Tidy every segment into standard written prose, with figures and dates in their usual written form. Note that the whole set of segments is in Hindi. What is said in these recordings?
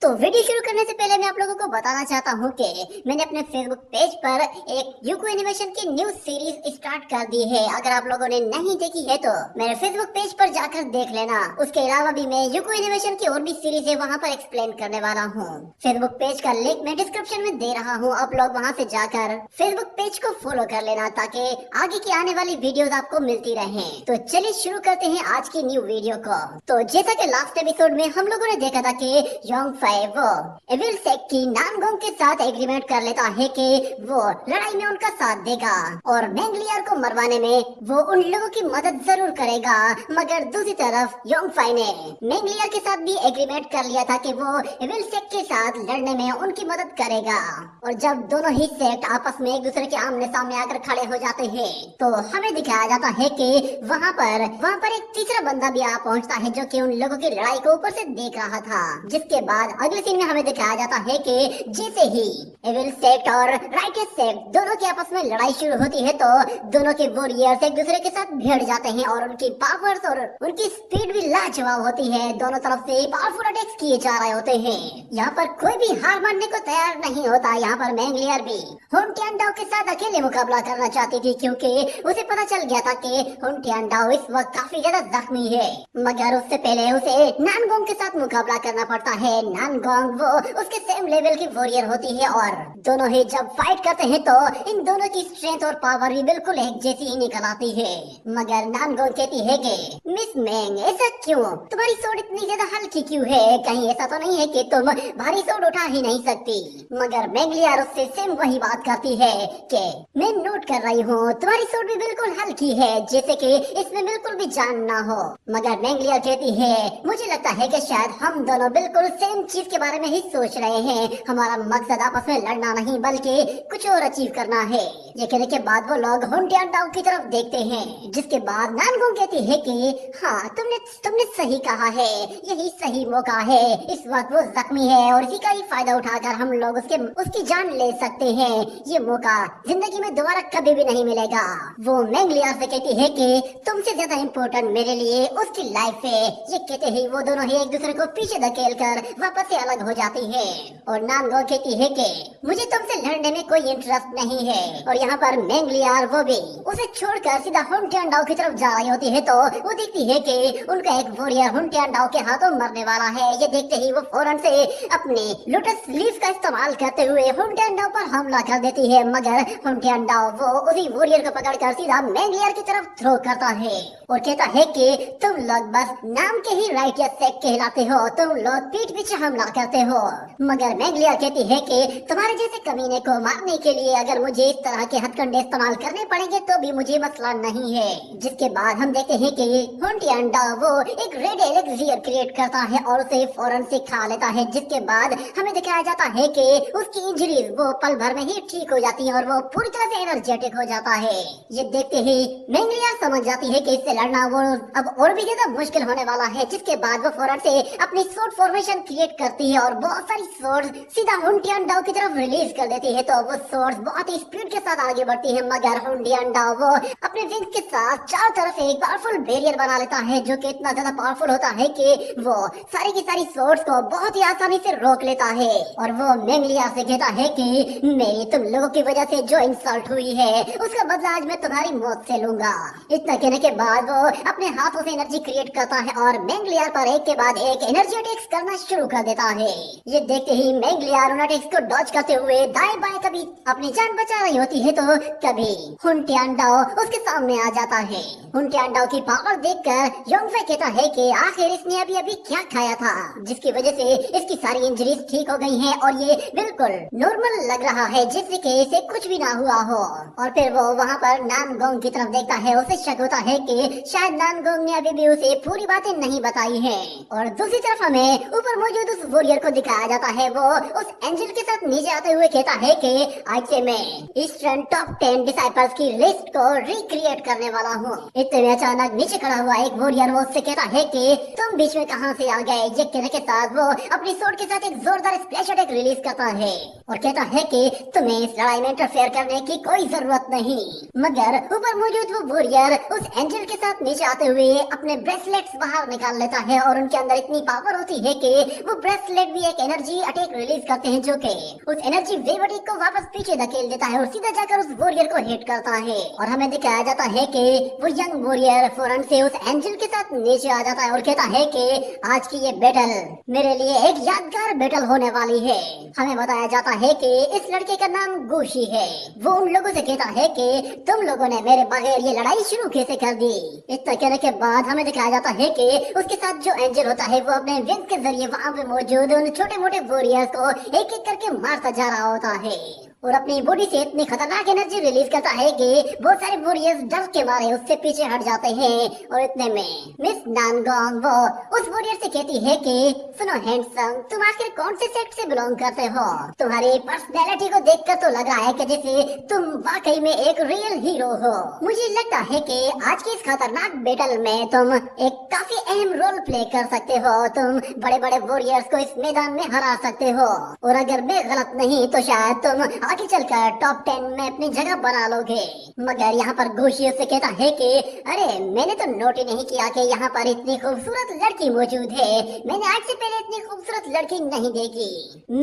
तो वीडियो शुरू करने से पहले मैं आप लोगों को बताना चाहता हूँ कि मैंने अपने फेसबुक पेज पर एक यूको एनिमेशन की न्यू सीरीज स्टार्ट कर दी है। अगर आप लोगों ने नहीं देखी है तो मेरे फेसबुक पेज पर जाकर देख लेना। उसके अलावा भी मैं यूको एनिमेशन की और भी सीरीज है वहाँ पर एक्सप्लेन करने वाला हूँ। फेसबुक पेज का लिंक मैं डिस्क्रिप्शन में दे रहा हूँ, आप लोग वहाँ से जाकर फेसबुक पेज को फॉलो कर लेना ताकि आगे की आने वाली वीडियोस आपको मिलती रहे। तो चलिए शुरू करते हैं आज की न्यू वीडियो को। तो जैसा कि लास्ट एपिसोड में हम लोगों ने देखा था कि योंग वो एविल सेक की नानगोंग के साथ एग्रीमेंट कर लेता है कि वो लड़ाई में उनका साथ देगा और मैंगलियर को मरवाने में वो उन लोगों की मदद जरूर करेगा। मगर दूसरी तरफ योंगफाई ने मैंगलियर के साथ भी एग्रीमेंट कर लिया था कि वो एविल सेक के साथ लड़ने में उनकी मदद करेगा। और जब दोनों ही सेक्ट आपस में एक दूसरे के आमने सामने आकर खड़े हो जाते हैं तो हमें दिखाया जाता है कि वहाँ पर एक तीसरा बंदा भी आ पहुँचता है जो कि उन लोगों की लड़ाई को ऊपर से देख रहा था। जिसके बाद अगले सीन में हमें दिखाया जाता है कि जैसे ही एविल सेक्ट और राइटियस सेक्ट दोनों के आपस में लड़ाई शुरू होती है तो दोनों के वॉरियर्स एक दूसरे के साथ भिड़ जाते हैं और उनकी पावर्स और उनकी स्पीड भी लाजवाब होती है। दोनों तरफ से पावरफुल अटैक्स किए जा रहे होते हैं। यहाँ पर कोई भी हार मानने को तैयार नहीं होता। यहाँ पर मैंगलियर भी हुन टियानडाओ के साथ अकेले मुकाबला करना चाहती थी क्योंकि उसे पता चल गया था कि हुन टियानडाओ इस वक्त काफी ज्यादा जख्मी है। मगर उससे पहले उसे नानगोंग के साथ मुकाबला करना पड़ता है। नानगोंग वो उसके सेम लेवल की वॉरियर होती है और दोनों ही जब फाइट करते हैं तो इन दोनों की स्ट्रेंथ और पावर भी बिल्कुल एक जैसी ही निकल आती है। मगर नानगोंग कहती है कि मिस मैंग ऐसा क्यों, तुम्हारी सोड इतनी ज्यादा हल्की क्यों है? कहीं ऐसा तो नहीं है कि तुम भारी सोड उठा ही नहीं सकती? मगर मैंगलियर उससे सेम वही बात करती है कि मैं नोट कर रही हूँ तुम्हारी सोड भी बिल्कुल हल्की है, जैसे कि इसमें बिल्कुल भी जान ना हो। मगर मैंगलियर कहती है मुझे लगता है कि शायद हम दोनों बिल्कुल सेम चीज के बारे में ही सोच रहे हैं। हमारा मकसद आपस में लड़ना नहीं बल्कि कुछ और अचीव करना है। ये कहने के बाद वो लोग हुन टियानडाओ की तरफ देखते हैं। जिसके बाद नानगोंग कहती है कि हाँ तुमने सही कहा है, यही सही मौका है। इस वक्त वो जख्मी है और इसी का ही फायदा उठाकर हम लोग उसकी जान ले सकते हैं। ये मौका जिंदगी में दोबारा कभी भी नहीं मिलेगा। वो मैंगलियर से कहती है कि तुमसे ज्यादा इम्पोर्टेंट मेरे लिए उसकी लाइफ है। ये कहते ही वो दोनों ही एक दूसरे को पीछे धकेल कर वापस से अलग हो जाती है। और नानगोंग कहती है कि मुझे तुमसे लड़ने में कोई इंटरेस्ट नहीं है। और यहाँ पर मैंगलियर वो भी उसे छोड़कर सीधा हुन टियानडाओ की तरफ जा रही होती है तो वो देखती है कि उनका एक वॉरियर हुन टियानडाओ के हाथों मरने वाला है। ये देखते ही वो फौरन से अपने लोटस लीफ का इस्तेमाल करते हुए हुन टियानडाओ पर हमला कर देती है। मगर हुन टियानडाओ वो उसी वॉरियर को पकड़कर सीधा मैंगलियर की तरफ थ्रो करता है और कहता है कि तुम लोग बस नाम के ही राइटियस सेक्ट कहलाते हो, तुम लोग पीठ पीछे हमला करते हो। मगर मैंगलियर कहती है कि तुम्हारे जैसे कमीने को मारने के लिए अगर मुझे इस तरह के हथकंडे इस्तेमाल करने पड़ेंगे तो भी मुझे मसला नहीं है। जिसके बाद हम देखते हैं कि हुन टियानडाओ वो एक रेड एलेक्सियर क्रिएट करता है और उसे फौरन से खा लेता है। जिसके बाद हमें दिखाया जाता है कि उसकी इंजरीज वो पल भर में ही ठीक हो जाती है और वो पूरी तरह से एनर्जेटिक हो जाता है। ये देखते ही मैंगलियर समझ जाती है कि इससे लड़ना वो अब और भी ज्यादा मुश्किल होने वाला है। जिसके बाद वो फौरन से अपनी स्वॉर्ड फॉर्मेशन क्रिएट करती है और बहुत सारी स्वॉर्ड्स सीधा हुन टियानडाओ की तरफ रिलीज कर देती है। तो वो स्वॉर्ड्स बहुत ही स्पीड के साथ आगे बढ़ती है। मगर हुन टियानडाओ वो अपने विंग्स के साथ चारों तरफ एक पावरफुल बैरियर बना लेता है जो कि इतना ज्यादा पावरफुल होता है कि वो सारी की सारी स्वॉर्ड्स को बहुत ही आसानी से रोक लेता है। और वो मैंगलियर से कहता है कि मेरी तुम लोगों की वजह से जो इंसल्ट हुई है उसका बदला आज मैं तुम्हारी मौत से लूंगा। इतना कहने के बाद वो अपने हाथों से एनर्जी क्रिएट करता है और मैंगलियर पर एक के बाद एक एनर्जी अटैक्स करना शुरू कर देता है। ये देखते ही मैंगलियर उन अटैक्स को डॉज करते हुए दाएं बाएं कभी अपनी जान बचा रही होती है तो कभी हुन टियानडाओ उसके सामने आ जाता है। हुन टियानडाओ की पावर देखकर योंगफे कहता है कि आखिर इसने अभी अभी क्या खाया था जिसकी वजह से इसकी सारी इंजरीज ठीक हो गई हैं और ये बिल्कुल नॉर्मल लग रहा है जैसे कि इसे कुछ भी ना हुआ हो। और फिर वो वहाँ पर नानगोंग की तरफ देखता है। उसे शक होता है कि शायद नानगोंग ने अभी भी उसे पूरी बातें नहीं बताई हैं। और दूसरी तरफ हमें ऊपर मौजूद उस वॉरियर को दिखाया जाता है। वो उस एंजल के साथ नीचे आते हुए कहता है कि आज से मैं ईस्टर्न टॉप 10 डिसाइपल्स की लिस्ट को रिक्रिएट करने वाला हूँ। इतने में अचानक नीचे खड़ा हुआ एक वॉरियर वो उससे कहता है कि तुम बीच में कहां से आ गए। ये कहने के साथ वो अपनी सोर्ड के साथ एक जोरदार स्प्लैश अटैक रिलीज करता है और कहता है कि तुम्हें इस लड़ाई में इंटरफेयर करने की कोई जरूरत नहीं। मगर ऊपर मौजूद वो वॉरियर उस एंजल के साथ नीचे आते हुए अपने ब्रेसलेट्स बाहर निकाल लेता है और उनके अंदर इतनी पावर होती है कि वो ब्रेसलेट भी एक एनर्जी अटैक रिलीज करते हैं जो कि उस एनर्जी वेव अटैक को वापस पीछे धकेल देता है और सीधा जाकर उस वॉरियर को हिट करता है। और हमें दिखाया जाता है कि वो यंग वॉरियर फौरन से उस एंजल के साथ नीचे आ जाता है और कहता है कि आज की ये बैटल मेरे लिए एक यादगार बैटल होने वाली है। हमें बताया जाता है कि इस लड़के का नाम गोशी है। वो उन लोगों से कहता है कि तुम लोगों ने मेरे बगैर ये लड़ाई शुरू कैसे कर दी। इतना कहने के बाद हमें दिखाया जाता है कि उसके साथ जो एंजल होता है वो अपने विंग्स के जरिए वहाँ पे मौजूद उन छोटे मोटे वॉरियर्स को एक एक करके मारता जा रहा होता है और अपनी बॉडी से इतनी खतरनाक एनर्जी रिलीज करता है कि बहुत सारे वॉरियर्स डर के मारे उससे पीछे हट जाते हैं। और इतने में मिस नानगोंग वो उस वॉरियर से कहती है कि सुनो हैंडसम, तुम आखिर कौन से सेक्ट से बिलोंग करते हो। तुम्हारी पर्सनैलिटी को देखकर तो लग रहा है कि जैसे तुम वाकई में एक रियल हीरो हो। मुझे लगता है कि आज की इस खतरनाक बैटल में तुम एक काफी अहम रोल प्ले कर सकते हो। तुम बड़े बड़े वॉरियर्स को इस मैदान में हरा सकते हो और अगर मैं गलत नहीं तो शायद तुम आगे चलकर टॉप 10 में अपनी जगह बना लोगे। मगर यहाँ पर घोषी उससे कहता है कि अरे मैंने तो नोट ही नहीं किया कि यहाँ पर इतनी खूबसूरत लड़की मौजूद है। मैंने आज से पहले इतनी खूबसूरत लड़की नहीं देखी।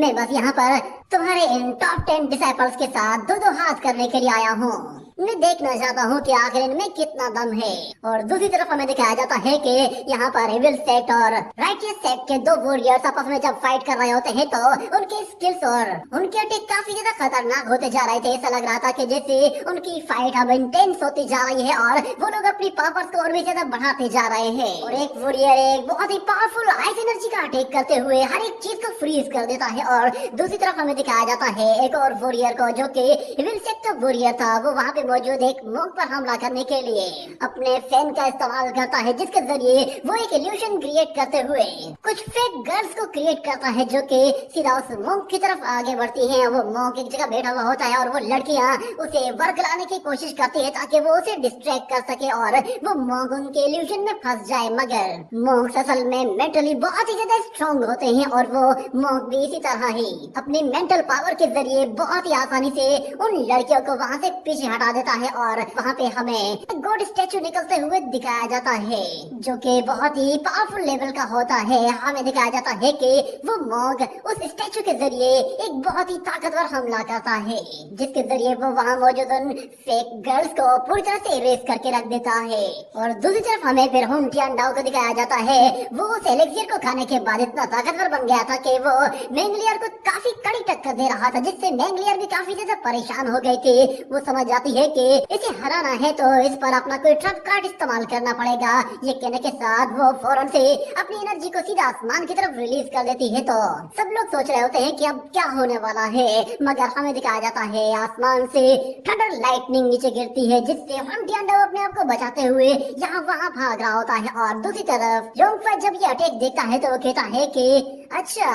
मैं बस यहाँ पर तुम्हारे इन टॉप 10 डिसाइपल्स के साथ दो हाथ करने के लिए आया हूँ। मैं देखना चाहता हूँ कि आखिर इनमें कितना दम है। और दूसरी तरफ हमें दिखाया जाता है कि यहाँ पर एविल सेट और राइटियस सेट के दो वॉरियर्स आपस में जब फाइट कर रहे होते हैं तो उनके स्किल्स और उनके अटैक काफी ज्यादा खतरनाक होते जा रहे थे। ऐसा लग रहा था कि जैसे उनकी फाइट अब इंटेंस होती जा रही है और वो लोग अपनी पावर्स को और भी ज्यादा बढ़ाते जा रहे हैं। और एक वॉरियर एक बहुत ही पावरफुल आइस एनर्जी का अटैक करते हुए हर एक चीज को फ्रीज कर देता है। और दूसरी तरफ हमें दिखाया जाता है एक और वॉरियर को जो कि एविल सेट का वॉरियर था। वो वहाँ पे मौजूद एक मॉन्क पर हमला करने के लिए अपने फैन का इस्तेमाल करता है जिसके जरिए वो एक इल्यूशन क्रिएट करते हुए कुछ फेक गर्ल्स को क्रिएट करता है जो कि सीधा उस मॉन्क की तरफ आगे बढ़ती हैं। वो मॉन्क एक जगह बैठा हुआ होता है और वो लड़कियां उसे वर्ग लाने की कोशिश करती है ताकि वो उसे डिस्ट्रैक्ट कर सके और वो मॉन्क उनके इल्यूशन में फंस जाए। मगर मॉन्क असल में मेंटली बहुत ही ज्यादा स्ट्रॉन्ग होते हैं और वो मॉन्क भी इसी तरह ही अपनी मेंटल पावर के जरिए बहुत ही आसानी से उन लड़कियों को वहाँ से पीछे हटा देता है। और वहाँ पे हमें गॉड स्टैचू निकलते हुए दिखाया जाता है जो कि बहुत ही पावरफुल लेवल का होता है। हमें दिखाया जाता है कि वो मॉन्क उस स्टैचू के जरिए एक बहुत ही ताकतवर हमला करता है जिसके जरिए वो वहाँ मौजूद उन फेक गर्ल्स को पूरी तरह से इरेज करके रख देता है। और दूसरी तरफ हमें फिर हुन टियानडाओ को दिखाया जाता है। वो उस एलेक्सियर को खाने के बाद इतना ताकतवर बन गया था कि वो मैंगलियर को काफी कड़ी टक्कर दे रहा था जिससे मैंगलियर भी काफी ज्यादा परेशान हो गई थी। वो समझ जाती है कि इसे हराना है तो इस पर अपना कोई ट्रम्प कार्ड इस्तेमाल करना पड़ेगा। ये कहने के साथ वो फौरन से अपनी एनर्जी को सीधा आसमान की तरफ रिलीज कर देती है। तो सब लोग सोच रहे होते हैं कि अब क्या होने वाला है। मगर हमें दिखाया जाता है आसमान से थंडर लाइटनिंग नीचे गिरती है जिससे हुन टियानडाओ अपने आप को बचाते हुए यहाँ वहाँ भाग रहा होता है। और दूसरी तरफ योंगफा जब ये अटैक देखता है तो वो कहता है कि अच्छा,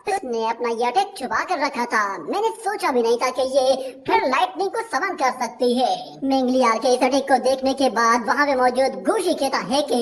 उसने अपना ये अटैक छुपा कर रखा था। मैंने सोचा भी नहीं था कि ये फिर लाइटनिंग को समन कर सकती है। मैंगलियर के इस अटैक को देखने के बाद वहाँ पे मौजूद घोषी कहता है कि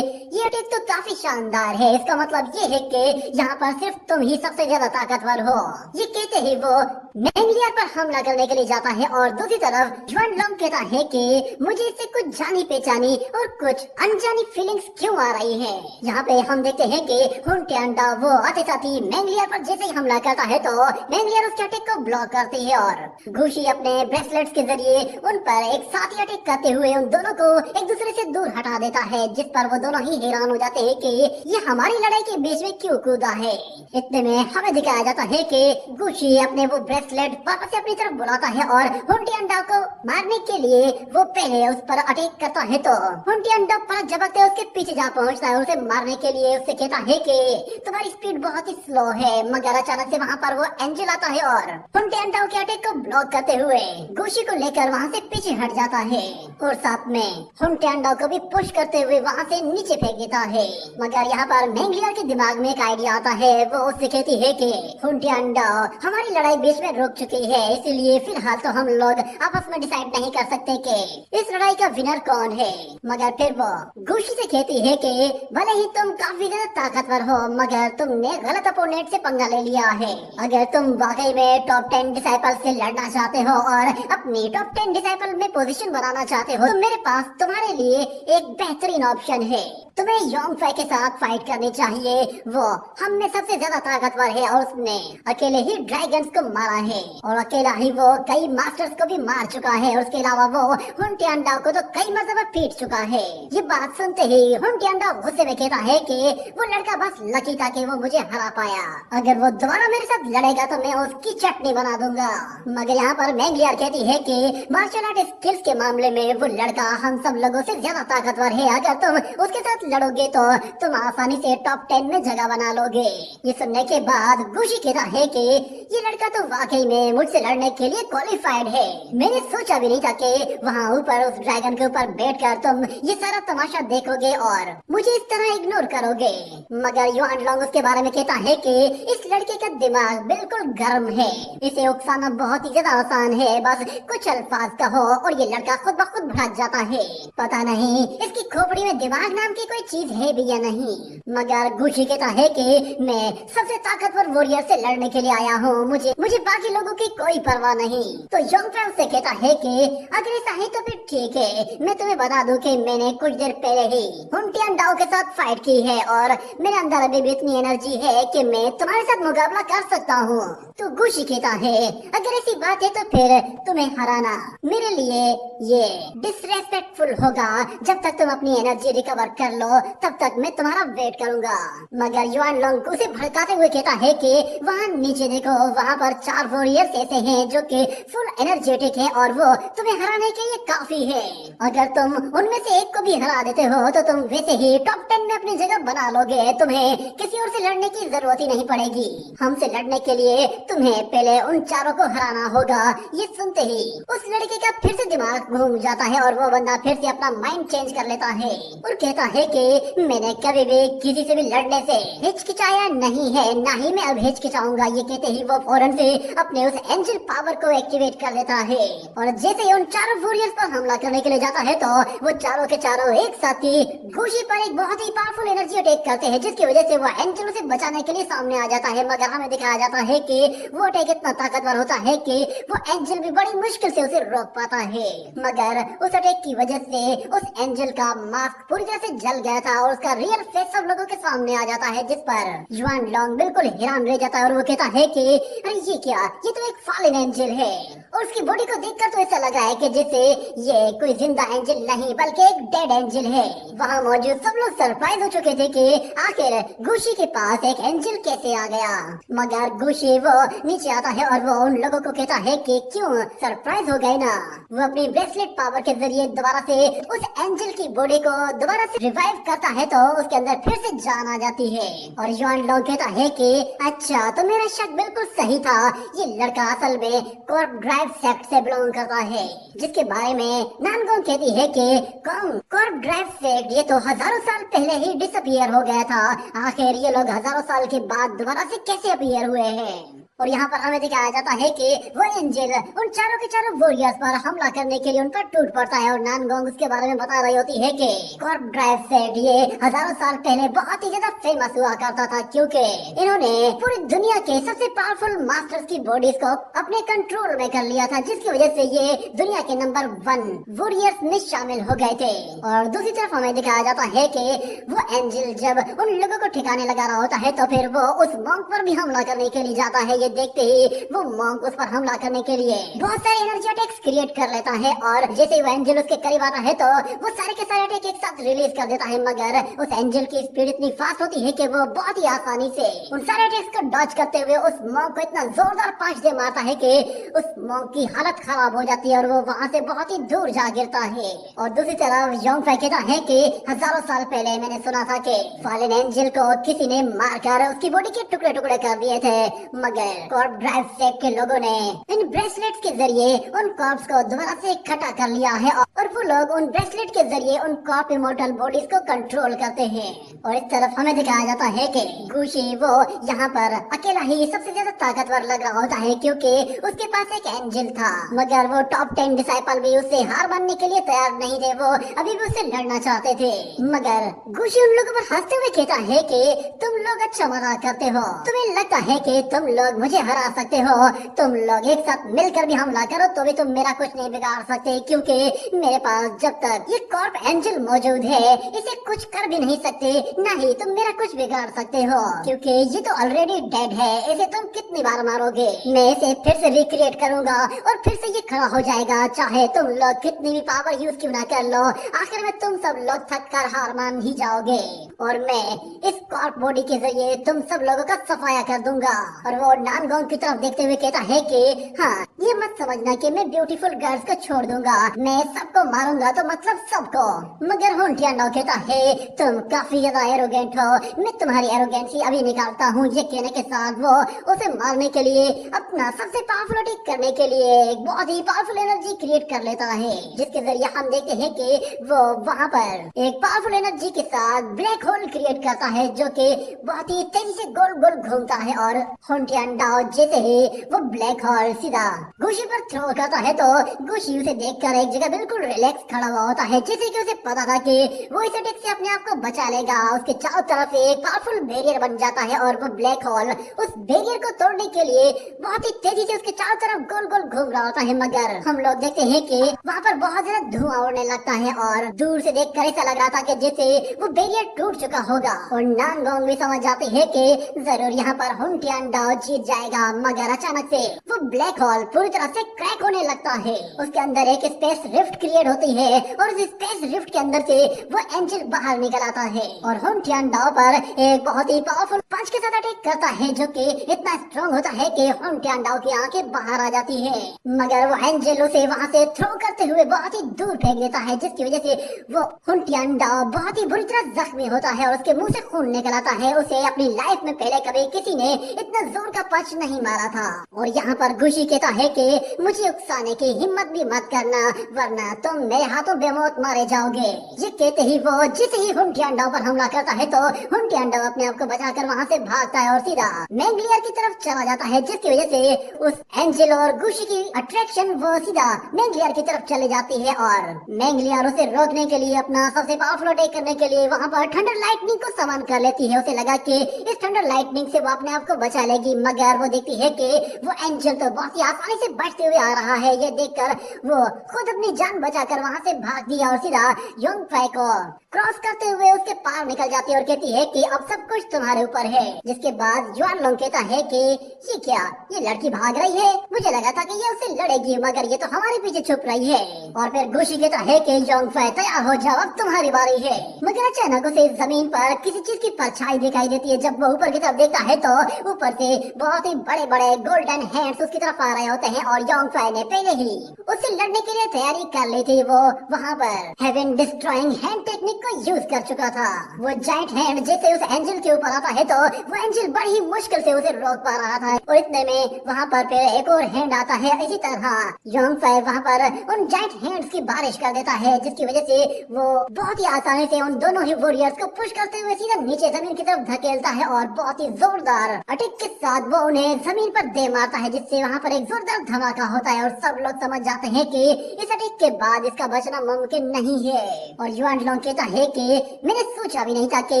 ये अटैक तो काफी शानदार है। इसका मतलब ये है कि यहाँ पर सिर्फ तुम ही सबसे ज्यादा ताकतवर हो। ये कहते ही वो मैंगलियर पर हमला करने के लिए जाता है। और दूसरी तरफ ज्वान लॉन्ग कहता है कि मुझे इससे कुछ जानी पहचानी और कुछ अनजानी फीलिंग्स क्यों आ रही है। यहाँ पे हम देखते हैं कि हुन टियानडाओ वो आते साथ ही मैंगलियर पर जैसे ही हमला करता है तो मैंगलियर उसके अटैक को ब्लॉक करती है और घोषी अपने ब्रेसलेट्स के जरिए उन पर एक साथ ही अटैक करते हुए उन दोनों को एक दूसरे से दूर हटा देता है जिस पर वो दोनों ही हैरान हो जाते हैं कि ये हमारी लड़ाई के बीच में क्यों कूदा है। इतने में हमें दिखाया जाता है कि घोषी अपने वो ब्रेसलेट वापस अपनी तरफ बुलाता है और हुन टियानडाओ को मारने के लिए वो पहले उस पर अटैक करता है तो हुन टियानडाओ पर झपकते उसके पीछे जा पहुंचता है। उसे मारने के लिए उससे कहता है कि तुम्हारी स्पीड बहुत ही स्लो है, मगर अचानक से वहाँ पर वो एंजल आता है और हुंटियांडाओ के अटैक को ब्लॉक करते हुए गुशी को लेकर वहाँ से पीछे हट जाता है और साथ में हुंटियांडाओ को भी पुश करते हुए वहाँ से नीचे फेंक देता है। मगर यहाँ पर मैंगलियर के दिमाग में एक आइडिया आता है। वो उससे कहती है कि हुंटियांडाओ, हमारी लड़ाई बीच में रुक चुकी है, इसलिए फिलहाल तो हम लोग आपस में डिसाइड नहीं कर सकते कि इस लड़ाई का विनर कौन है। मगर फिर वो गुशी से कहती है कि भले ही तुम काफी ज्यादा ताकतवर हो, मगर तुमने गलत अपोनेंट से पंगा ले लिया है। अगर तुम वाकई में टॉप 10 डिसाइपल से लड़ना चाहते हो और अपनी टॉप 10 डिसाइपल में पोजीशन बनाना चाहते हो, तो मेरे पास तुम्हारे लिए एक बेहतरीन ऑप्शन है। तुम्हें योंगफाई के साथ फाइट करनी चाहिए। वो हम में सबसे ज्यादा ताकतवर है और उसने अकेले ही ड्रैगन्स को मारा है और अकेला ही वो कई मास्टर्स को भी मार चुका है और उसके अलावा वो हुंटियांडाओ को तो कई मरतबा पीट चुका है। ये बात सुनते ही हुंटियांडाओ गुस्से में कहता है कि वो लड़का बस लकी था कि वो मुझे हरा पाया। अगर वो दोबारा मेरे साथ लड़ेगा तो मैं उसकी चटनी बना दूंगा। मगर यहाँ पर मैंगलियर कहती है कि मार्शल आर्ट स्किल्स के मामले में वो लड़का हम सब लोगों से ज्यादा ताकतवर है। अगर तुम उसके साथ लड़ोगे तो तुम आसानी से टॉप 10 में जगह बना लोगे। ये सुनने के बाद गुशी कहता है कि ये लड़का तो वाकई में मुझसे लड़ने के लिए क्वालिफाइड है। मैंने सोचा भी नहीं था कि वहाँ ऊपर उस ड्रैगन के ऊपर बैठकर तुम ये सारा तमाशा देखोगे और मुझे इस तरह इग्नोर करोगे। मगर युआन लॉन्ग उसके बारे में कहता है कि इस लड़के का दिमाग बिल्कुल गर्म है, इसे उकसाना बहुत ही ज्यादा आसान है, बस कुछ अल्फाज कहो और ये लड़का खुद ब खुद भड़क जाता है। पता नहीं इसकी खोपड़ी में दिमाग नाम की कोई चीज है भी या नहीं। मगर गुशी कहता है कि मैं सबसे ताकतवर वॉरियर से लड़ने के लिए आया हूँ, मुझे बाकी लोगों की कोई परवाह नहीं। तो योंगफाई से कहता है कि अगर ऐसा है तो फिर ठीक है, मैं तुम्हें बता दूं कि मैंने कुछ देर पहले ही हुंटियांडाओ के साथ फाइट की है और मेरे अंदर अभी भी इतनी एनर्जी है कि मैं तुम्हारे साथ मुकाबला कर सकता हूँ। तो गुशी कहता है अगर ऐसी बात है तो फिर तुम्हें हराना मेरे लिए ये डिसरेस्पेक्टफुल होगा। जब तक तुम अपनी एनर्जी रिकवर कर लो तब तक मैं तुम्हारा वेट करूंगा। मगर युआन लॉन्ग उसे भड़काते हुए कहता है कि वहाँ नीचे देखो, वहाँ पर 4 वॉरियर्स ऐसे हैं जो कि फुल एनर्जेटिक है और वो तुम्हें हराने के लिए काफी है। अगर तुम उनमें से एक को भी हरा देते हो तो तुम वैसे ही टॉप 10 में अपनी जगह बना लोगे। तुम्हें किसी और से लड़ने की जरूरत ही नहीं पड़ेगी। हमसे लड़ने के लिए तुम्हें पहले उन 4 को हराना होगा। ये सुनते ही उस लड़के का फिर से दिमाग घूम जाता है और वो बंदा फिर से अपना माइंड चेंज कर लेता है और कहता है कि मैंने कभी भी किसी से भी लड़ने से हिचकिचाया नहीं है, ना ही मैं अब हिचकिचाऊंगा। ये कहते ही वो फौरन से अपने उस एंजल पावर को एक्टिवेट कर लेता है और जैसे ही उन 4 वॉरियर्स पर हमला करने के लिए जाता है तो वो चारों के चारों एक साथ ही गुशी पर एक बहुत ही पावरफुल एनर्जी अटैक करते हैं, जिसकी वजह से वो एंजल से बचाने के लिए सामने आ जाता है। मगर हमें दिखाया जाता है कि वो अटैक इतना ताकतवर होता है कि वो एंजल भी बड़ी मुश्किल से उसे रोक पाता है। मगर उस अटैक की वजह से उस एंजल का मास्क पूरी तरह से जल गया था और उसका रियल फेस सब लोगों के सामने आ जाता है, जिस पर युआन लॉन्ग बिल्कुल हैरान रह जाता है और वो कहता है कि अरे ये क्या, ये तो एक फॉलन एंजल है। और उसकी बॉडी को देखकर तो ऐसा लगा है कि जैसे ये कोई जिंदा एंजल नहीं बल्कि एक डेड एंजल है। वहाँ मौजूद सब लोग सरप्राइज हो चुके थे कि आखिर गुशी के पास एक एंजल कैसे आ गया। मगर गुशी वो नीचे आता है और वो उन लोगों को कहता है कि क्यों सरप्राइज हो गए ना। वो अपनी ब्रेसलेट पावर के जरिए दोबारा से उस एंजल की बॉडी को दोबारा से रिवाइव करता है तो उसके अंदर फिर से जान आ जाती है। और युआन लॉन्ग कहता है कि अच्छा, तो मेरा शक बिल्कुल सही था, ये लड़का असल में कॉर्प ड्राइव सेक्ट से बिलोंग करता है, जिसके बारे में नानगोंग कहती है कि कॉर्प ड्राइव सेक्ट ये तो हजारों साल पहले ही डिसअपियर हो गया था। आखिर ये लोग हजारों साल के बाद दोबारा से कैसे अपीयर हुए हैं। और यहाँ पर हमें दिखाया जाता है कि वो एंजल उन चारों के चारों वॉरियर्स पर हमला करने के लिए उन पर टूट पड़ता है और नानगोंग उसके बारे में बता रही होती है कि कॉर्प ड्राइव सेट ये हजारों साल पहले बहुत ही ज्यादा फेमस हुआ करता था, क्योंकि इन्होंने पूरी दुनिया के सबसे पावरफुल मास्टर्स की बॉडीज को अपने कंट्रोल में कर लिया था, जिसकी वजह से ये दुनिया के नंबर 1 वॉरियर्स में शामिल हो गए थे। और दूसरी तरफ हमें दिखाया जाता है कि वो एंजल जब उन लोगों को ठिकाने लगा रहा होता है तो फिर वो उस मॉन्क पर भी हमला करने के लिए जाता है। ये ये देखते ही वो मॉन्क उस पर हमला करने के लिए बहुत सारे एनर्जी अटैक्स क्रिएट कर लेता है और जैसे ही वो एंजल उसके करीब आता है तो वो सारे के सारे अटैक एक साथ रिलीज कर देता है। मगर उस एंजल की स्पीड इतनी फास्ट होती है कि वो बहुत ही आसानी से उन सारे अटैक्स को डॉज करते हुए उस मॉन्क को इतना जोरदार पंच दे मारता है कि उस मॉन्क की हालत खराब हो जाती है और वो वहाँ से बहुत ही दूर जा गिरता है। और दूसरी तरफ योंगफाई कहता है कि हजारों साल पहले मैंने सुना था कि फॉलन एंजल को किसी ने मारकर उसकी बॉडी के टुकड़े टुकड़े कर दिए थे, मगर कॉर्प ड्राइव सेक के लोगों ने इन ब्रेसलेट्स के जरिए उन कॉर्प्स को दोबारा से इकट्ठा कर लिया है और वो लोग उन ब्रेसलेट के जरिए उन कॉर्प इमोर्टल बॉडीज को कंट्रोल करते हैं। और इस तरफ हमें दिखाया जाता है कि गुशी वो यहाँ पर अकेला ही सबसे ज्यादा ताकतवर लग रहा होता है क्योंकि उसके पास एक एंजल था, मगर वो टॉप 10 डिसाइपल भी उससे हार मानने के लिए तैयार नहीं थे। वो अभी भी उससे लड़ना चाहते थे, मगर गुशी उन लोगों पर हंसते हुए कहता है कि तुम लोग अच्छा मजाक करते हो, तुम्हें लगता है कि तुम लोग मुझे हरा सकते हो, तुम लोग एक साथ मिलकर भी हमला करो तो भी तुम मेरा कुछ नहीं बिगाड़ सकते क्योंकि मेरे पास जब तक ये कॉर्प एंजल मौजूद है इसे कुछ कर भी नहीं सकते, ना ही तुम मेरा कुछ बिगाड़ सकते हो क्योंकि ये तो ऑलरेडी डेड है, इसे तुम कितनी बार मारोगे, मैं इसे फिर से रिक्रिएट करूंगा और फिर से ये खड़ा हो जाएगा, चाहे तुम लोग कितनी भी पावर यूज क्यों ना कर लो, आखिर में तुम सब लोग थक कर हार मान ही जाओगे और मैं इस कॉर्प बॉडी के जरिए तुम सब लोगों का सफाया कर दूंगा। और वो नानगोंग की तरफ देखते हुए कहता है कि हाँ, ये मत समझना कि मैं ब्यूटीफुल गर्ल्स को छोड़ दूंगा, मैं सबको मारूंगा तो मतलब सबको। मगर हुंटियानो कहता है तुम काफी ज्यादा एरोगेंट हो, मैं तुम्हारी एरोगेंसी अभी निकालता हूँ। ये कहने के साथ वो उसे मारने के लिए अपना सबसे पावरफुल अटैक करने के लिए एक बहुत ही पावरफुल एनर्जी क्रिएट कर लेता है, जिसके जरिए हम देखते हैं कि वो वहाँ पर एक पावरफुल एनर्जी के साथ ब्लैक होल क्रिएट करता है जो कि बहुत ही तेजी से गोल गोल घूमता है और हुंटियानो जैसे ही वो ब्लैक होल सीधा गुशी पर थ्रो करता है तो गुशी उसे देखकर एक जगह बिल्कुल रिलैक्स खड़ा हुआ होता है, जैसे कि उसे पता था कि वो इस अटैक से अपने आप को बचा लेगा। उसके चारों तरफ एक पावरफुल बैरियर बन जाता है और वो ब्लैक होल उस बैरियर को तोड़ने के लिए बहुत ही तेजी से उसके चारों तरफ गोल गोल घूम रहा होता है। मगर हम लोग देखते हैं कि वहाँ पर बहुत ज्यादा धुआं उड़ने लगता है और दूर से देखकर ऐसा लग रहा था कि जैसे वो बैरियर टूट चुका होगा और नानगोंग भी समझ जाते हैं कि जरूर यहाँ पर हुंटियानो जीत जाएगा। मगर अचानक से वो ब्लैक होल पूरी तरह से क्रैक होने लगता है, उसके अंदर एक स्पेस रिफ्ट क्रिएट होती है और उस स्पेस रिफ्ट के अंदर से वो एंजल बाहर निकल आता है और हुंटियानो पर एक बहुत ही पावरफुल पंच के साथ अटैक करता है जो कि इतना स्ट्रॉन्ग होता है कि हुंटियानो की आंखें बाहर आ जाती है। मगर वो एंजल उसे वहाँ से थ्रो करते हुए बहुत ही दूर फेंक देता है, जिसकी वजह से वो हुंटियानो बहुत ही बुरी तरह जख्मी होता है और उसके मुंह से खून निकल आता है। उसे अपनी लाइफ में पहले कभी किसी ने इतना जोर का पंच नहीं मारा था। और यहाँ पर गुशी कहता है कि मुझे उकसाने की हिम्मत भी मत करना वरना तुम मेरे हाथों बेमौत मारे जाओगे। ये कहते ही वो जिसे ही हुंटियानो पर हमला करता है तो हुंटियानो अपने आप को बचाकर वहाँ से भागता है और सीधा मैंगलियर की तरफ चला जाता है, जिसकी वजह से उस एंजल और गुशी की अट्रैक्शन वो सीधा मैंगलियर की तरफ चले जाती है और मैंगलियर उसे रोकने के लिए अपना सबसे पावरफुल अटैक करने के लिए वहाँ पर थंडर लाइटनिंग को समन कर लेती है। उसे लगा कि इस थंडर लाइटनिंग से वो अपने आप को बचा लेगी, मगर वो देखती है कि वो एंजल तो बहुत ही आसानी से बचते हुए आ रहा है। ये देखकर वो खुद अपनी जान बचाकर वहाँ से भाग दिया और सीधा योंगफाई को क्रॉस करते हुए उसके पार निकल जाती है और कहती है कि अब सब कुछ तुम्हारे ऊपर है। जिसके बाद युआन लोंग कहता है कि ये क्या, ये लड़की भाग रही है, मुझे लगा था कि ये उससे लड़ेगी मगर ये तो हमारे पीछे छुप रही है। और फिर गुशी कहता है कि योंगफाई तैयार हो जाओ, अब तुम्हारी बारी है। मगर अचानक उसे जमीन पर किसी चीज की परछाई दिखाई देती है। जब वो ऊपर की तरफ देखता है तो ऊपर से बहुत ही बड़े बड़े गोल्डन हैंड्स उसकी तरफ आ रहे होते हैं और योंगफाई ने पहले ही उससे लड़ने के लिए तैयारी कर ली थी। वो वहाँ पर हेवन डिस्ट्रॉइंग हैंड टेक्निक को यूज कर चुका था। वो जाइंट हैंड जैसे उस एंजल के ऊपर आता है तो वो एंजल बड़ी ही मुश्किल से उसे रोक पा रहा था और इतने में वहाँ पर फिर एक और हैंड आता है। इसी तरह योंगफाई वहाँ पर उन जाइंट हैंड्स की बारिश कर देता है, जिसकी वजह से वो बहुत ही आसानी से उन दोनों ही वॉरियर्स को पुश करते हुए सीधा नीचे जमीन की तरफ धकेलता है और बहुत ही जोरदार अटैक के साथ वो उन्हें जमीन पर दे मारता है, जिससे वहाँ पर एक जोरदार धमाका होता है और सब लोग समझ जाते हैं कि इस अटैक के बाद इसका बचना मुमकिन नहीं है। और युआन लोंग कहता है कि मैंने सोचा भी नहीं था कि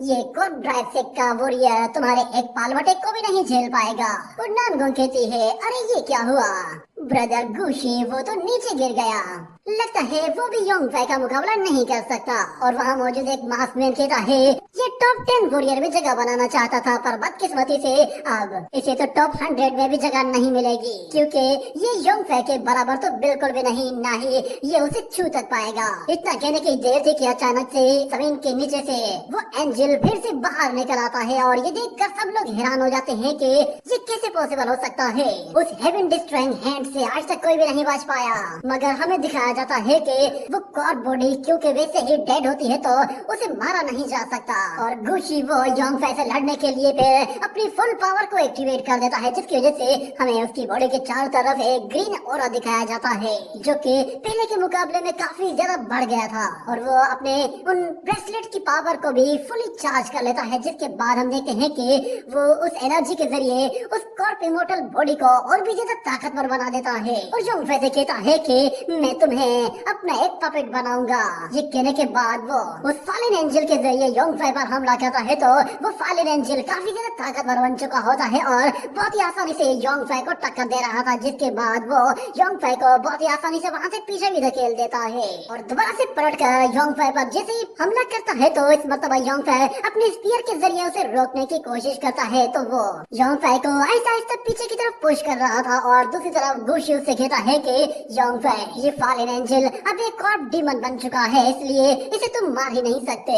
ये कॉर्प ड्राइव सेक का वॉरियर तुम्हारे एक पालवटे को भी नहीं झेल पाएगा। और नानगोंग कहती है अरे ये क्या हुआ, ब्रदर गुशी वो तो नीचे गिर गया। लगता है वो भी योंगफाई का मुकाबला नहीं कर सकता। और वहाँ मौजूद एक मास्कमैन कहता है ये टॉप 10 वॉरियर में जगह बनाना चाहता था, पर बदकिस्मती से अब इसे तो टॉप 100 में भी जगह नहीं मिलेगी, क्योंकि ये योंगफाई के बराबर तो बिल्कुल भी नहीं, ना ही ये उसे छू तक पाएगा। इतना कहने की देर थी कि अचानक से जमीन के नीचे से वो एंजल फिर से बाहर निकल आता है और ये देखकर सब लोग हैरान हो जाते हैं कि ये कैसे पॉसिबल हो सकता है। उस हेवन डिस्ट्रॉइंग हैंड से आज तक कोई भी नहीं बच पाया, मगर हमें दिखाया जाता है कि वो कॉर्ड बॉडी क्योंकि वैसे ही डेड होती है तो उसे मारा नहीं जा सकता। और गुशी वो योंगफाई से लड़ने के लिए फिर अपनी फुल पावर को एक्टिवेट कर देता है, जिसकी वजह से हमें उसकी बॉडी के चारों तरफ एक ग्रीन ऑरा दिखाया जाता है, जो कि पहले के मुकाबले में काफी ज्यादा बढ़ गया था। और वो अपने उन ब्रेसलेट की पावर को भी फुली चार्ज कर लेता है, जिसके बाद हम देखते हैं कि वो उस एनर्जी के जरिए उस कॉर्प इमोर्टल बॉडी को और भी ज्यादा ताकतवर बना देता है। और योंगफाई से कहता है कि मैं तुम्हें अपना एक पपेट बनाऊंगा। ये कहने के बाद वो उस फालिन एंजल के जरिए योंगफाई पर हमला करता है, तो वो फालिन एंजल काफी ज्यादा ताकतवर बन चुका होता है और बहुत ही आसानी से योंगफाई को टक्कर दे रहा था, जिसके बाद वो योंगफाई को बहुत ही आसानी से वहाँ से पीछे भी धकेल देता है। और दोबारा से पलटकर योंगफाई पर जैसे ही हमला करता है तो इस मर्तबा योंगफाई अपने स्पीयर के जरिए उसे रोकने की कोशिश करता है, तो वो योंगफाई को आहिस्ता आहिस्ता पीछे की तरफ पुश कर रहा था। और दूसरी तरफ गुशी उससे कहता है कि योंगफाई ये फालिन एंजल अब एक कॉर्प डीमन बन चुका है, इसलिए इसे तुम मार ही नहीं सकते।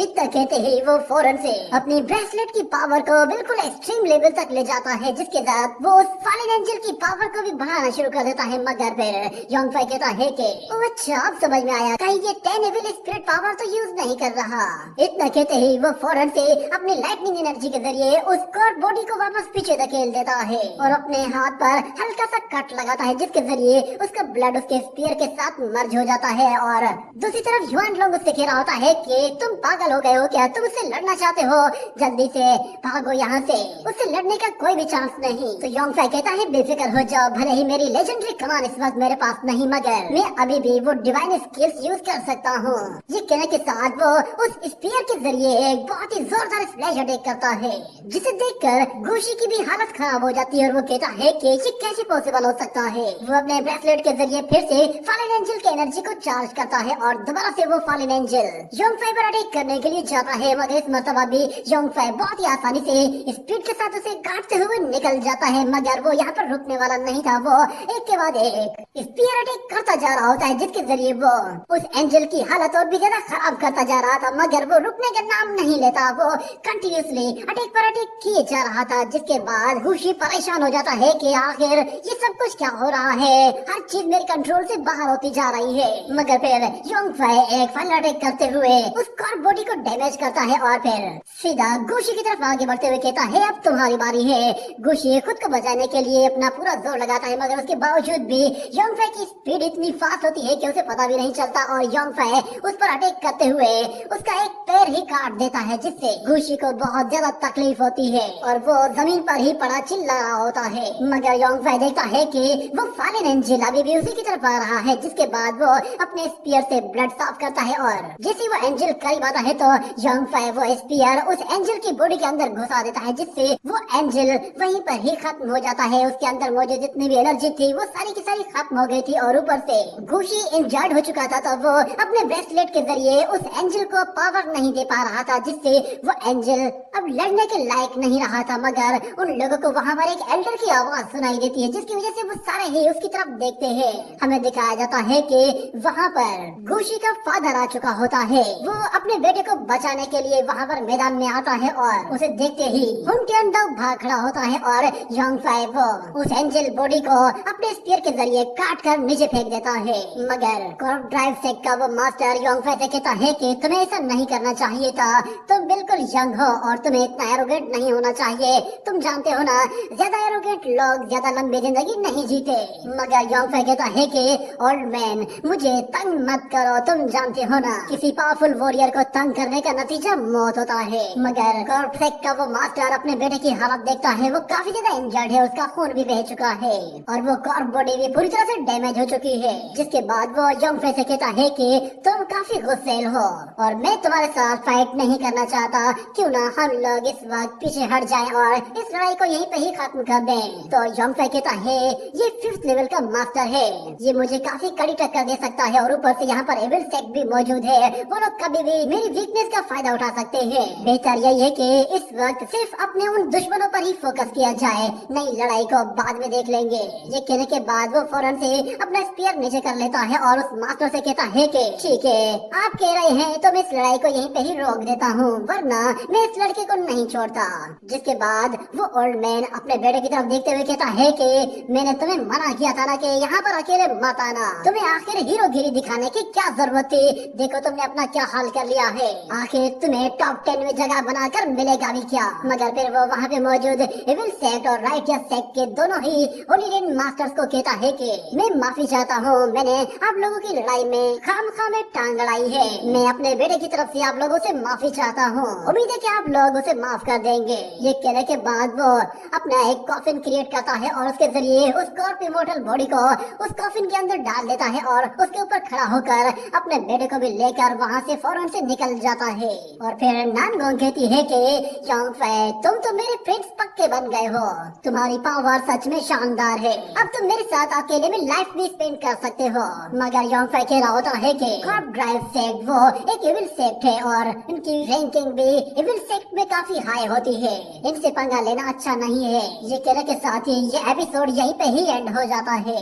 इतना कहते ही वो फौरन से अपनी ब्रेसलेट की पावर को बिल्कुल एक्सट्रीम लेवल तक ले जाता है, जिसके साथ वो उस फालिन एंजल की पावर को भी बढ़ाना शुरू कर देता है। मगर फिर योंगफाई कहता है कि अच्छा अब समझ में आया, कहीं ये 10 एविल स्पिरिट पावर तो यूज नहीं कर रहा। इतना कहते ही वो फौरन से अपनी लाइटनिंग एनर्जी के जरिए उस कॉर्प बॉडी को वापस पीछे धकेल देता है और अपने हाथ पर हल्का सा कट लगाता है, जिसके जरिए उसका ब्लड उसके स्पीयर के साथ मर्ज हो जाता है। और दूसरी तरफ युआन लोंग उससे कह रहा होता है कि तुम पागल हो गए हो क्या, तुम उससे लड़ना चाहते हो, जल्दी से भागो यहाँ से, उससे लड़ने का कोई भी चांस नहीं। तो योंगफाई कहता है बेफिक्र हो जाओ, भले ही मेरी लेजेंडरी कमान इस वक्त मेरे पास नहीं, मगर मैं अभी भी वो डिवाइन स्किल्स यूज कर सकता हूँ। ये कहने के साथ वो उस स्पीयर के जरिए एक बहुत ही जोरदार स्प्लैश अटैक करता है, जिसे देखकर गुशी की भी हालत खराब हो जाती है और वो कहता है कि ये कैसे पॉसिबल हो सकता है। वो अपने ब्रेसलेट के जरिए फिर से फालिन एंजल की एनर्जी को चार्ज करता है और दोबारा से वो फालिन एंजल योंगफाई पर अटैक करने के लिए जाता है, मगर इस मर्तबा भी योंगफाई बहुत ही आसानी से स्पीड के साथ उसे काटते हुए निकल जाता है। मगर वो यहाँ पर रुकने वाला नहीं था, वो एक के बाद एक स्पीयर अटैक करता जा रहा होता है, जिसके जरिए वो उस एंजल की हालत और भी ज्यादा खराब करता जा रहा था। मगर वो रुकने का नाम नहीं लेता, वो कंटिन्यूसली अटैक पर अटैक किए जा रहा था, जिसके बाद गुशी परेशान हो जाता है कि आखिर ये सब कुछ क्या हो रहा है, हर चीज मेरे कंट्रोल से बाहर होती जा रही है। मगर फिर योंगफाई एक फाइनल अटैक करते हुए उस कॉर्प बॉडी को डैमेज करता है और फिर सीधा गुशी की तरफ आगे बढ़ते हुए कहता है अब तुम्हारी बारी है। गुशी खुद को बचाने के लिए अपना पूरा जोर लगाता है, मगर उसके बावजूद भी योंगफाई की स्पीड इतनी फास्ट होती है कि उसे पता भी नहीं चलता और योंगफाई उस पर अटैक करते हुए उसका एक पैर ही काट देता है, जिससे गुशी को बहुत ज्यादा तकलीफ होती है और वो जमीन पर ही पड़ा चिल्ला रहा होता है। मगर योंगफाई देखता है कि वो फालिन एंजल अभी भी उसी की तरफ आ रहा है, जिसके बाद वो अपने स्पीयर से ब्लड साफ करता है और जैसे वो एंजल करीब आता है तो योंगफाई वो स्पीयर उस एंजल की बॉडी के अंदर घुसा देता है, जिससे वो एंजल वहीं पर ही खत्म हो जाता है। उसके अंदर मौजूद जितनी भी एनर्जी थी वो सारी की सारी खत्म हो गई थी और ऊपर से गुशी इंजर्ड हो चुका था, तो वो अपने ब्रेसलेट के जरिए उस एंजल को पावर नहीं दे पा रहा था, जिससे वो एंजल अब लड़ने के लायक नहीं रहा था। मगर उन लोगों को वहाँ पर एक एल्डर की आवाज सुनाई देती है, जिसकी वजह से वो सारे ही उसकी तरफ देखते हैं। हमें दिखाया जाता है कि वहाँ पर गुशी का फादर आ चुका होता है, वो अपने बेटे को बचाने के लिए वहाँ पर मैदान में आता है और उसे देखते ही हुनटियन भाग खड़ा होता है और योंगफाई वो उस एंजल बॉडी को अपने स्पीयर के जरिए काट कर नीचे फेंक देता है। मगर कॉर्प ड्राइव सेक का वो मास्टर योंगफाई से कहता है कि तुम्हें ऐसा नहीं करना चाहिए था, तुम बिल्कुल यंग हो और तुम्हें इतना एरोगेंट नहीं होना चाहिए, तुम जानते हो ना ज्यादा एरोगेंट लोग ज्यादा लंबी जिंदगी नहीं जीते। मगर योंगफाई कहता है कि ओल्ड मैन मुझे तंग मत करो, तुम जानते हो ना किसी पावरफुल वॉरियर को तंग करने का नतीजा मौत होता है। मगर कॉर्प सेक का वो मास्टर अपने बेटे की हालत देखता है, वो काफी ज्यादा इंजर्ड है, उसका खून भी बह चुका है और वो कॉर्प बॉडी भी पूरी तरह से डैमेज हो चुकी है। जिसके बाद वो योंगफाई से कहता है कि तुम काफी गुस्सेल हो और मैं तुम्हारे साथ फाइट नहीं करना चाहता, क्यों ना हम लोग इस वक्त पीछे हट जाएं और इस लड़ाई को यहीं पे ही खत्म कर दें। तो योंगफाई कहता है ये 5th लेवल का मास्टर है, ये मुझे काफी कड़ी टक्कर दे सकता है और ऊपर से यहाँ पर एविल सेक्ट भी मौजूद है। वो लोग कभी भी मेरी वीकनेस का फायदा उठा सकते हैं। बेहतर यही है कि इस वक्त सिर्फ अपने उन दुश्मनों पर ही फोकस किया जाए, नई लड़ाई को बाद में देख लेंगे। ये कहने के बाद वो फौरन से अपना स्पीयर नीचे कर लेता है और उस मास्टर से कहता है कि ठीक है, आप कह रहे हैं तो मैं इस लड़ाई को यहीं पे ही रोक देता हूँ, वरना मैं इस लड़के को नहीं छोड़ता। जिसके बाद वो ओल्ड मैन अपने बेटे की तरफ देखते हुए कहता है कि मैंने तुम्हें मना किया था ना कि यहाँ पर अकेले मत आना, तुम्हें आखिर हीरोगिरी दिखाने की क्या जरूरत थी, देखो तुमने अपना क्या हाल कर लिया है, आखिर तुम्हें टॉप 10 में जगह बनाकर मिलेगा भी क्या। मगर फिर वो वहाँ पे मौजूद एविल सेक्ट और राइटियस सेक्ट के दोनों ही होलीडेन मास्टर्स को कहता है कि मैं माफी चाहता हूँ, मैंने आप लोगों की लड़ाई में खामखा में टांग अड़ाई है, मैं अपने बेटे की तरफ से आप लोगों से माफी चाहता हूँ, उम्मीद है कि आप लोग उसे माफ कर देंगे। ये कहने के बाद वो अपना एक कॉफिन क्रिएट करता है और उसके जरिए उस कॉर्प इमोर्टल बॉडी को उस कॉफिन के अंदर डाल देता है और उसके ऊपर खड़ा होकर अपने बेटे को भी लेकर वहाँ से फौरन से निकल जाता है। और फिर नानगोंग कहती है कि योंगफे, तुम तो मेरे फ्रेंड्स पक्के बन गए हो, तुम्हारी पावर सच में शानदार है, अब तुम मेरे साथ अकेले में लाइफ भी स्पेंड कर सकते हो। मगर योंगफे कह रहा होता है कि कॉर्प ड्राइव सेक्ट वो एक एविल सेक्ट है और इनकी रैंकिंग भी एविल सेक्ट में काफी हाई होती है, इनसे पंगा लेना अच्छा नहीं है। ये कहने के साथ ही ये एपिसोड यहीं पे ही एंड हो जाता है।